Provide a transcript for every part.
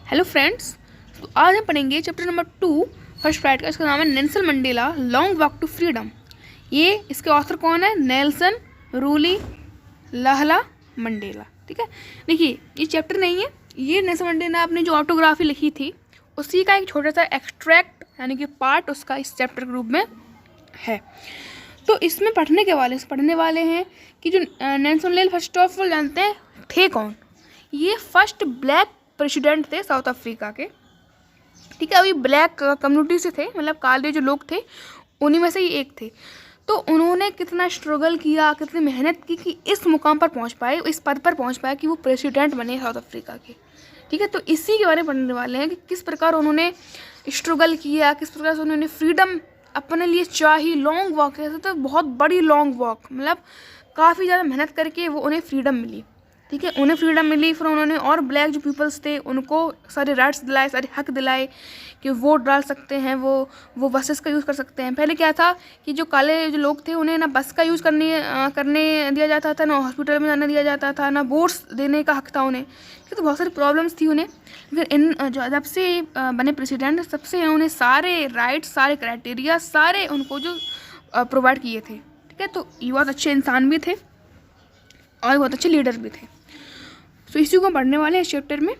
Hello friends, तो आज हम पढ़ेंगे चैप्टर नंबर 2 फर्स्ट राइट का। इसका नाम है Nelson Mandela long walk to freedom. ये इसके ऑथर कौन है? Nelson Rolihlahla Mandela. ठीक है, देखिए ये चैप्टर नहीं है, ये नेल्सन मंडेला ने अपनी जो ऑटोग्राफी लिखी थी उसी का एक छोटा सा एक्सट्रैक्ट यानी कि पार्ट उसका इस चैप्टर के रूप में है। तो इसमें पढ़ने वाले हैं कि जो Nelson Mandela first of all जानते हैं थे कौन। ये फर्स्ट ब्लैक प्रेसिडेंट थे साउथ अफ्रीका के। ठीक है, अभी ब्लैक कम्युनिटी से थे, मतलब काले जो लोग थे उन्हीं में से ही एक थे। तो उन्होंने कितना स्ट्रगल किया, कितनी मेहनत की कि इस मुकाम पर पहुंच पाए, इस पद पर पहुंच पाए कि वो प्रेसिडेंट बने साउथ अफ्रीका के। ठीक है, तो इसी के बारे में पढ़ने वाले हैं कि किस प्रकार उन्होंने स्ट्रगल किया, किस प्रकार से उन्होंने फ्रीडम अपने लिए चाही। लॉन्ग वॉक ऐसे तो बहुत बड़ी लॉन्ग वॉक, मतलब काफ़ी ज़्यादा मेहनत करके वो उन्हें फ्रीडम मिली। ठीक है, उन्हें फ्रीडम मिली, फिर उन्होंने और ब्लैक जो पीपल्स थे उनको सारे राइट्स दिलाए, सारे हक दिलाए कि वोट डाल सकते हैं, वो बसेस का यूज़ कर सकते हैं। पहले क्या था कि जो काले जो लोग थे उन्हें ना बस का यूज़ करने दिया जाता था, ना हॉस्पिटल में जाने दिया जाता था, ना वोट्स देने का हक था उन्हें। तो बहुत सारी प्रॉब्लम्स थी उन्हें। लेकिन जब से बने प्रेसिडेंट तब से उन्हें सारे राइट्स, सारे क्राइटेरिया, सारे उनको जो प्रोवाइड किए थे। ठीक है, तो ये बहुत अच्छे इंसान भी थे और बहुत अच्छे लीडर भी थे। सो इसी को पढ़ने वाले हैं इस चैप्टर में।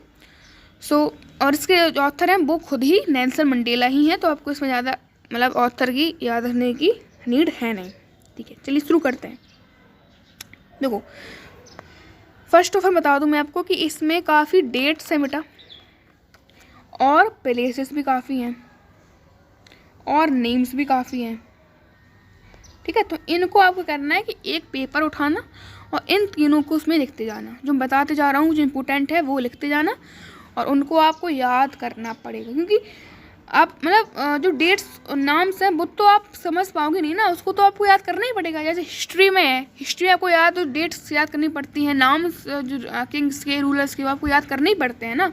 और इसके जो ऑथर हैं वो खुद ही नेल्सन मंडेला ही हैं, तो आपको इसमें ज़्यादा मतलब ऑथर की याद रखने की नीड है नहीं। ठीक है, चलिए शुरू करते हैं। देखो, फर्स्ट ऑफ ऑल बता दूं मैं आपको कि इसमें काफ़ी डेट्स हैं बेटा, और प्लेसेस भी काफ़ी हैं, और नेम्स भी काफ़ी हैं। ठीक है, तो इनको आपको करना है कि एक पेपर उठाना और इन तीनों को उसमें लिखते जाना। जो बताते जा रहा हूँ जो इम्पोर्टेंट है वो लिखते जाना, और उनको आपको याद करना पड़ेगा, क्योंकि आप मतलब जो डेट्स नाम्स हैं वो तो आप समझ पाओगे नहीं ना, उसको तो आपको याद करना ही पड़ेगा। जैसे हिस्ट्री में है, हिस्ट्री आपको याद तो डेट्स याद करनी पड़ती हैं, नाम्स जो किंग्स के, रूलर्स के, वो आपको याद करने ही पड़ते हैं ना।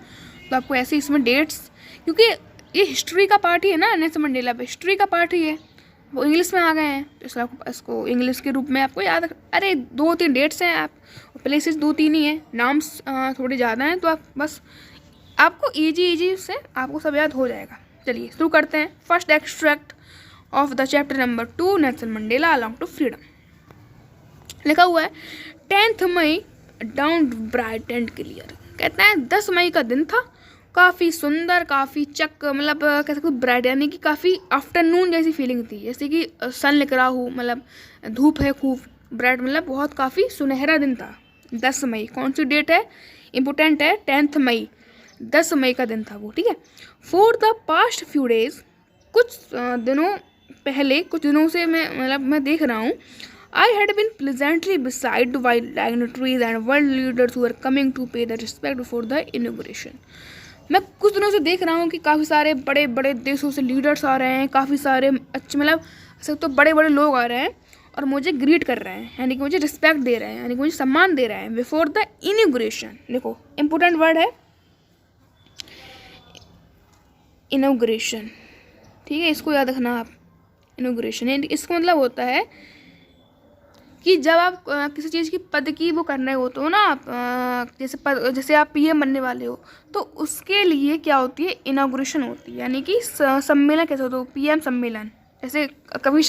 तो आपको ऐसे इसमें डेट्स, क्योंकि ये हिस्ट्री का पार्ट ही है ना, नेल्सन मंडेला पे हिस्ट्री का पार्ट ही है। वो इंग्लिश में आ गए हैं तो इसलिए आपको इसको इंग्लिश के रूप में आपको याद अरे 2-3 डेट्स हैं, आप प्लेसेस 2-3 ही हैं, नाम्स थोड़े ज़्यादा हैं, तो आप बस आपको इजी से आपको सब याद हो जाएगा। चलिए शुरू करते हैं। First extract of the chapter number 2 Nelson Mandela along to freedom. लिखा हुआ है 10 May down bright and clear. कहते हैं 10 मई का दिन था, काफ़ी सुंदर, काफ़ी मतलब कह सकते ब्राइट, यानी कि काफ़ी आफ्टरनून जैसी फीलिंग थी, जैसे कि सन निकला हो, मतलब धूप है खूब, ब्राइट मतलब बहुत काफ़ी सुनहरा दिन था। 10 मई कौन सी डेट है? इम्पोर्टेंट है, 10 मई, 10 मई का दिन था वो। ठीक है, for the past few days, कुछ दिनों से मैं देख रहा हूँ, I had been pleasantly beside while dignitaries and world leaders who were coming to pay their respect before the inauguration. मैं कुछ दिनों से देख रहा हूँ कि काफ़ी सारे बड़े बड़े देशों से लीडर्स आ रहे हैं, काफ़ी सारे अच्छे मतलब ऐसे तो बड़े बड़े लोग आ रहे हैं और मुझे ग्रीट कर रहे हैं, यानी कि मुझे रिस्पेक्ट दे रहे हैं, यानी कि मुझे सम्मान दे रहे हैं बिफोर द इनॉग्रेशन। देखो इम्पोर्टेंट वर्ड है इनॉग्रेशन। ठीक है, इसको याद रखना आप। इनॉग्रेशन इसका मतलब होता है कि जब आप किसी चीज़ की पद की वो कर रहे होते हो ना आप, जैसे आप पीएम बनने वाले हो, तो उसके लिए क्या होती है? इनॉग्रेशन होती है, यानी कि सम्मेलन कैसे होता है? पीएम सम्मेलन। जैसे कवि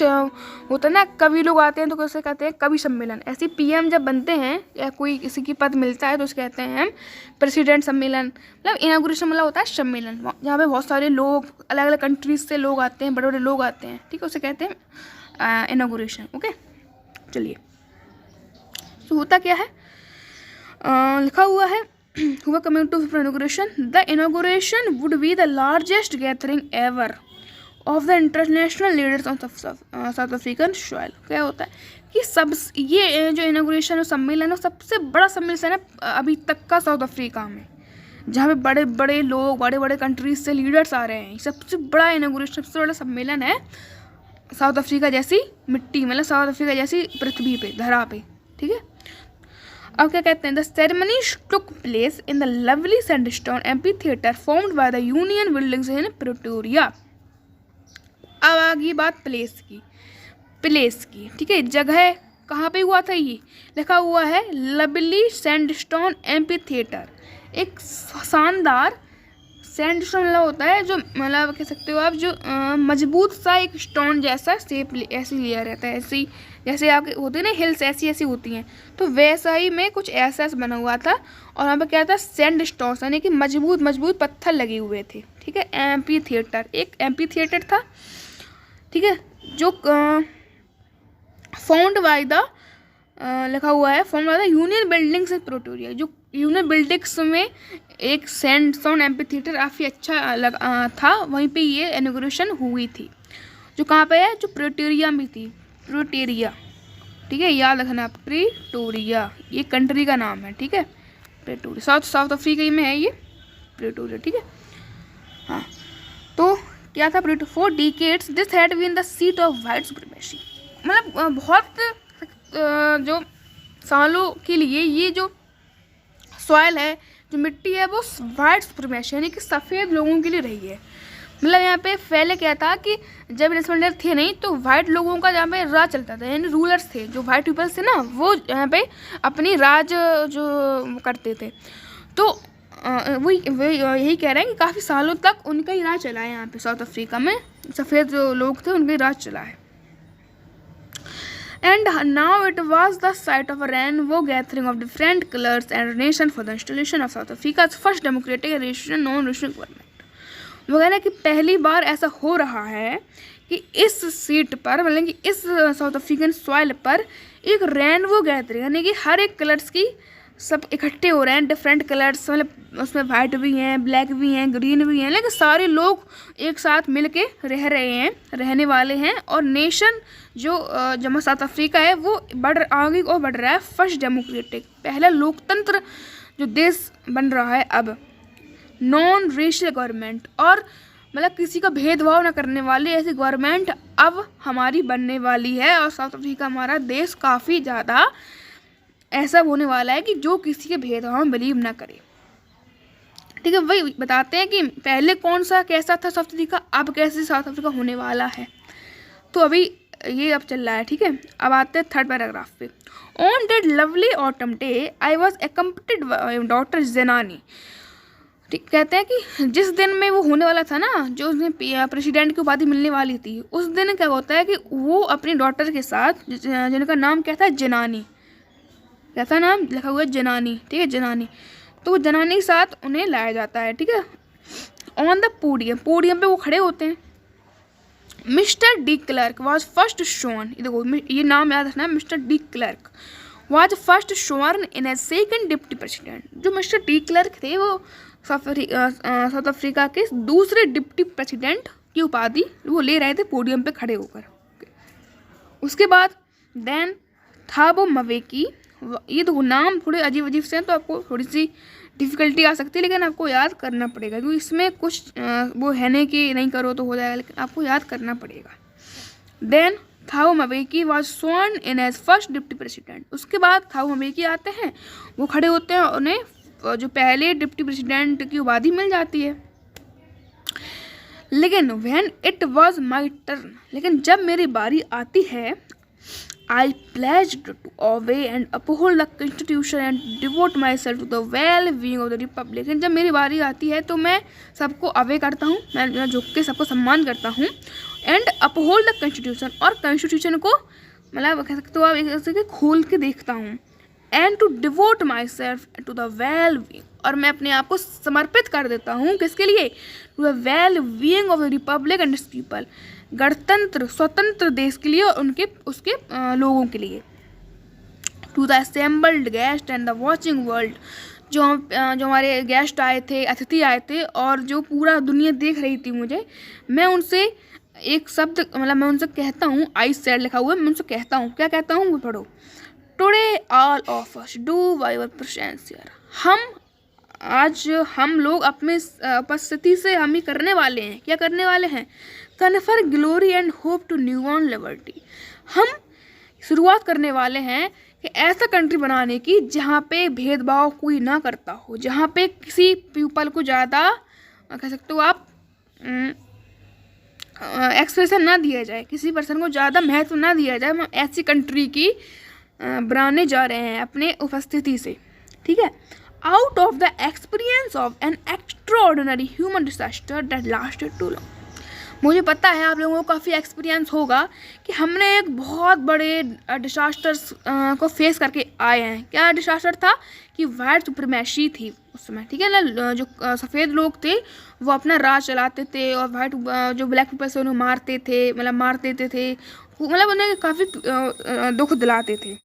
होता है ना, कवि लोग आते हैं तो कैसे कहते हैं? कवि सम्मेलन। ऐसे पीएम जब बनते हैं या कोई किसी की पद मिलता है तो उसे कहते हैं हम प्रेसिडेंट सम्मेलन। मतलब इनॉग्रेशन मतलब होता है सम्मेलन, जहाँ पे बहुत सारे लोग अलग अलग कंट्रीज से लोग आते हैं, बड़े बड़े लोग आते हैं। ठीक है, उसे कहते हैं इनॉग्रेशन। ओके, चलिए तो होता क्या है, लिखा हुआ है हुआ coming to inauguration, the inauguration would be the largest gathering ever of the international leaders of South African soil. क्या होता है कि ये जो इनॉग्रेशन सम्मेलन है सबसे बड़ा सम्मेलन है अभी तक का साउथ अफ्रीका में, जहाँ पे बड़े बड़े लोग, बड़े बड़े कंट्रीज से लीडर्स आ रहे हैं। सबसे बड़ा इनॉग्रेशन, सबसे बड़ा सम्मेलन है साउथ अफ्रीका जैसी मिट्टी, मतलब साउथ अफ्रीका जैसी पृथ्वी पे, धरा पे। ठीक है, अब क्या कहते हैं? The ceremony took place in the lovely sandstone amphi theatre formed by the union buildings in Pretoria. अब आ गई बात प्लेस की। ठीक है, जगह कहाँ पे हुआ था? ये लिखा हुआ है लवली सैंडस्टोन एम्पी थिएटर, एक शानदार सैंडस्टोन मतलब होता है जो, मतलब कह सकते हो आप, जो मजबूत सा एक स्टोन जैसा शेप ऐसे लिया रहता है, ऐसे ही जैसे आप होते हैं ना हिल्स ऐसी ऐसी होती हैं, तो वैसा ही में कुछ ऐसा बना हुआ था। और वहाँ पे क्या था, सैंडस्टोन यानी कि मजबूत मजबूत पत्थर लगे हुए थे। ठीक है, एम्पी थिएटर, एक एम्पी थिएटर था। ठीक है, जो फाउंड बाय द लिखा हुआ है, found by the union buildings in Pretoria, जो यूनियन बिल्डिंग्स में एक सैंडस्टोन एम्पी थिएटर काफ़ी अच्छा था, वहीं पे ये इनॉग्रेशन हुई थी। जो कहाँ पे है, जो प्रिटोरिया में थी, प्रिटोरिया। ठीक है, याद रखना, प्रिटोरिया ये कंट्री का नाम है। ठीक है, प्रिटोरिया साउथ अफ्रीका में है ये प्रिटोरिया। ठीक है, हाँ, तो क्या था, for decades this had been the seat of white supremacy, मतलब बहुत जो सालों के लिए ये जो सॉइल है, जो मिट्टी है, वो वाइट सुप्रीमेसी यानी कि सफ़ेद लोगों के लिए रही है। मतलब यहाँ पे पहले क्या था कि जब इंडिपेंडेंस थे नहीं, तो वाइट लोगों का यहाँ पे राज चलता था, यानी रूलर्स थे, जो वाइट पीपल्स थे ना, वो यहाँ पे अपनी राज जो करते थे। तो वो यही कह रहे हैं कि काफ़ी सालों तक उनका ही राज चला है यहाँ पे साउथ अफ्रीका में, सफ़ेद जो लोग थे उनका ही राज चला है। And now it was the site of a rainbow gathering of different colors and nation for the installation of South Africa's first democratic and non-national government. वो कह रहे हैं कि पहली बार ऐसा हो रहा है कि इस सीट पर, मतलब कि इस साउथ अफ्रीकन सॉइल पर एक रेनबो गैदरिंग यानी कि हर एक कलर्स की सब इकट्ठे हो रहे हैं, डिफरेंट कलर्स, मतलब उसमें वाइट भी हैं, ब्लैक भी हैं, ग्रीन भी हैं, लेकिन सारे लोग एक साथ मिल के रह रहे हैं, रहने वाले हैं। और नेशन जो जमा साउथ अफ्रीका है वो आगे और बढ़ रहा है, फर्स्ट डेमोक्रेटिक, पहला लोकतंत्र जो देश बन रहा है अब, नॉन रेशियल गवर्नमेंट, और मतलब किसी का भेदभाव ना करने वाली ऐसी गवर्नमेंट अब हमारी बनने वाली है। और साउथ अफ्रीका हमारा देश काफ़ी ज़्यादा ऐसा होने वाला है कि जो किसी के भेदभाव में बिलीव ना करे। ठीक है, वही बताते हैं कि पहले कौन सा कैसा था साउथ अफ्रीका, अब कैसे साउथ अफ्रीका होने वाला है। तो अभी ये अब चल रहा है। ठीक है, अब आते हैं थर्ड पैराग्राफ पे। On that lovely autumn day I was accompanied by doctor Janani. ठीक, कहते हैं कि जिस दिन में वो होने वाला था ना, जो उसने प्रेसिडेंट की उपाधि मिलने वाली थी, उस दिन क्या होता है कि वो अपनी डॉटर के साथ, जिनका नाम क्या था, जनानी, कैसा नाम लिखा हुआ है, जनानी। ठीक है, जनानी, तो वो जनानी के साथ उन्हें लाया जाता है। ठीक है, ऑन द पोडियम, पोडियम पे वो खड़े होते हैं। Mister de Klerk was first shown, देखो ये नाम याद रखना, mister de Klerk was first shown in A second deputy president. जो मिस्टर डी क्लर्क थे वो साउथ अफ्रीका के दूसरे डिप्टी प्रेसिडेंट की उपाधि वो ले रहे थे पोडियम पे खड़े होकर। उसके बाद देन थाबो मवेकी, ये तो नाम थोड़े अजीब अजीब से हैं, तो आपको थोड़ी सी डिफ़िकल्टी आ सकती है, लेकिन आपको याद करना पड़ेगा, क्योंकि इसमें कुछ वो है नहीं कि नहीं करो तो हो जाएगा, लेकिन आपको याद करना पड़ेगा। Then Thabo Mbeki was sworn in as first deputy president. उसके बाद थाबो मवेकी आते हैं, वो खड़े होते हैं, उन्हें जो पहले डिप्टी प्रेसिडेंट की उपाधि मिल जाती है। लेकिन when it was my turn, लेकिन जब मेरी बारी आती है, I pledged to obey and uphold the constitution and devote myself to the well-being of the republic। जब मेरी बारी आती है तो मैं सबको अवे करता हूँ, मैं झुक के सबको सम्मान करता हूँ, एंड अपहोल्ड द कॉन्स्टिट्यूशन, और कॉन्स्टिट्यूशन को मतलब कह सकते हो आप एक तरह से खोल के देखता हूँ, and to devote myself to the well-being, और मैं अपने आप को समर्पित कर देता हूँ किसके लिए, to the well-being of the republic and its people, गणतंत्र स्वतंत्र देश के लिए और उसके लोगों के लिए। To the assembled guest and the watching world, जो हमारे गेस्ट आए थे, अतिथि आए थे, और जो पूरा दुनिया देख रही थी मुझे, मैं उनसे एक शब्द, मतलब मैं उनसे कहता हूँ, आई सेड लिखा हुआ है, मैं उनसे कहता हूँ, क्या कहता हूँ वो पढ़ो। Today all of us do our presence here, आज हम लोग अपने उपस्थिति से हम ही करने वाले हैं, क्या करने वाले हैं, confer glory and hope to new on liberty. हम शुरुआत करने वाले हैं कि ऐसा कंट्री बनाने की जहाँ पे भेदभाव कोई ना करता हो, जहाँ पे किसी पीपल को ज़्यादा कह सकते हो आप एक्सप्रेशन ना दिया जाए, किसी पर्सन को ज़्यादा महत्व ना दिया जाए। हम ऐसी कंट्री की बनाने जा रहे हैं अपने उपस्थिति से। ठीक है, out of the experience of an extraordinary human disaster that lasted too long. मुझे पता है आप लोगों को काफ़ी एक्सपीरियंस होगा कि हमने एक बहुत बड़े डिजास्टर्स को फेस करके आए हैं। क्या डिजास्टर था कि वाइट सुप्रीमेसी थी उस समय, ठीक है ना। जो सफ़ेद लोग थे वो अपना राज चलाते थे और वाइट जो ब्लैक पीपल से उन्हें मारते थे, मतलब मार देते थे, मतलब उन्हें काफ़ी दुख दिलाते थे।